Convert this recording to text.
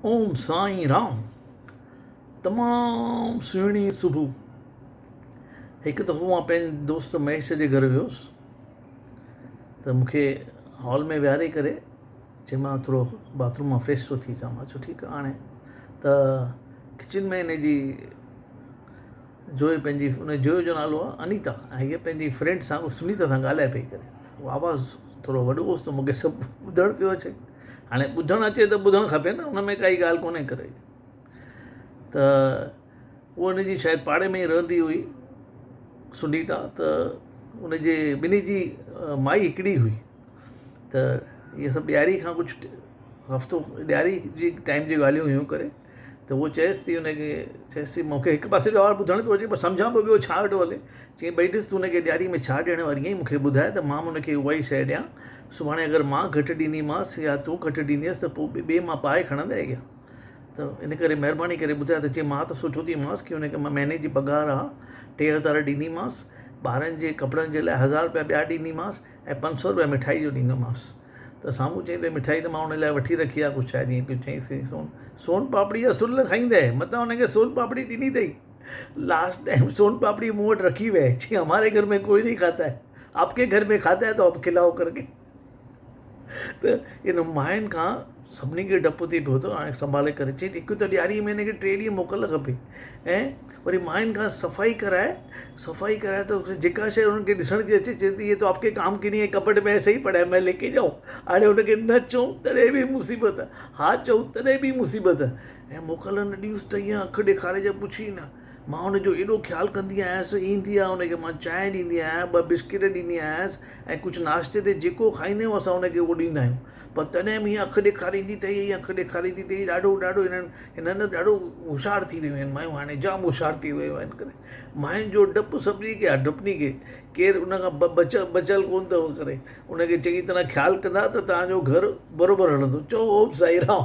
ओम साईं राम। तमामु सुहिणी सुबुह। हिकु दफ़ो मां पंहिंजे दोस्त महेश जे घर वियुसि त मूंखे हॉल में विहारे करे चई मां थोरो बाथरूम मां फ्रेश थो थी अचां। मां चयो ठीकु आहे। हाणे त किचन में हिन जी जोइ पंहिंजी उन जोइ जो नालो आहे अनीता ऐं हीअ पंहिंजी फ्रेंड सां सुनीता सां ॻाल्हाए पई करे। उहो आवाज़ु थोरो वॾो हुओसि त मूंखे सभु ॿुधणु पियो अचे। हाणे ॿुधणु अचे त ॿुधणु खपे न, हुन में काई ॻाल्हि कोन्हे करे। त उहा हुनजी शायदि पाड़े में ई रहंदी हुई सुनीता। त उनजे ॿिन्ही जी माई हिकिड़ी हुई। त इहे सभु ॾियारी खां कुझु हफ़्तो ॾियारी जी टाइम जी ॻाल्हियूं हुयूं करे। त उहो चएसि थी हुनखे, चएसि थी मूंखे हिकु पासे जो आवाज़ु ॿुधणु पियो अचे पर सम्झां पियो ॿियो छा वेठो हले। चई भई ॾिस तूं हुनखे ॾियारी में छा ॾियणु वारी आहीं, मूंखे ॿुधाए त मां हुनखे उहा ई शइ ॾियां। सुभाणे अगरि मां घटि ॾींदीमांसि या तूं घटि ॾींदीअसि त पोइ ॿिए मां पाए खणंदे अॻियां। त इन करे महिरबानी करे ॿुधाए। त चई मां त सोचियो थी मांसि की हुनखे मां महीने जी पघार आहे 3000 ॾींदीमांसि, ॿारनि जे कपिड़नि जे लाइ 1000 रुपया ॿिया ॾींदीमांसि ऐं 500 रुपया मिठाई जो ॾींदोमांसि। त साम्हूं चई त मिठाई त मां हुन लाइ वठी रखी आहे कुझु शायदि ईअं कुझु चईंसि सोन पापड़ी या सुल खाईंदे मतां हुनखे सोन पापड़ी ॾिनी अथई। लास्ट टाइम सोन पापड़ी मूं वटि रखी वए। चई हमारे घर में कोई नहीं खाता है, आपके घर में खाता है तो आप खिलाओ करके। त इन माइनि खां सभिनी खे डपु थी पियो थो। हाणे संभाले करे चई हिकु त ॾियारी में हिनखे 3 ॾींहं मोकल खपे ऐं वरी माइनि खां सफ़ाई कराए त जेका शइ हुननि खे ॾिसण थी अचे चए थी ये तो आपके काम की नहीं है, कबट में ऐसे ही पड़ा है, मैं लेके जाऊं। हाणे हुनखे न चऊं तॾहिं बि मुसीबत आहे, हा चऊं तॾहिं बि मुसीबत आहे। ऐं मोकल न ॾियूंसि त ईअं अखि ॾेखारे जा पुछी न। मां हुनजो एॾो ख़्यालु कंदी आयसि, ईंदी आहे हुनखे मां चांहि ॾींदी आहियां, 2 बिस्किट ॾींदी आयसि ऐं कुझु नाश्ते ते जेको खाईंदा आहियूं असां हुनखे उहो ॾींदा आहियूं। पर तॾहिं बि हीअं अखि ॾेखारींदी अथई, अखि ॾेखारींदी अथई। ॾाढो हिननि ॾाढो होशियारु थी वियूं आहिनि मायूं। हाणे जाम होशियारु थी वियूं आहिनि करे। मायुनि जो डपु सभिनी खे आहे, डपनी खे केरु उन खां बचियल कोन अथव करे। उनखे चङी तरह ख़्यालु कंदा त तव्हांजो घरु बराबरि हलंदो। चओ ओम साईं राम।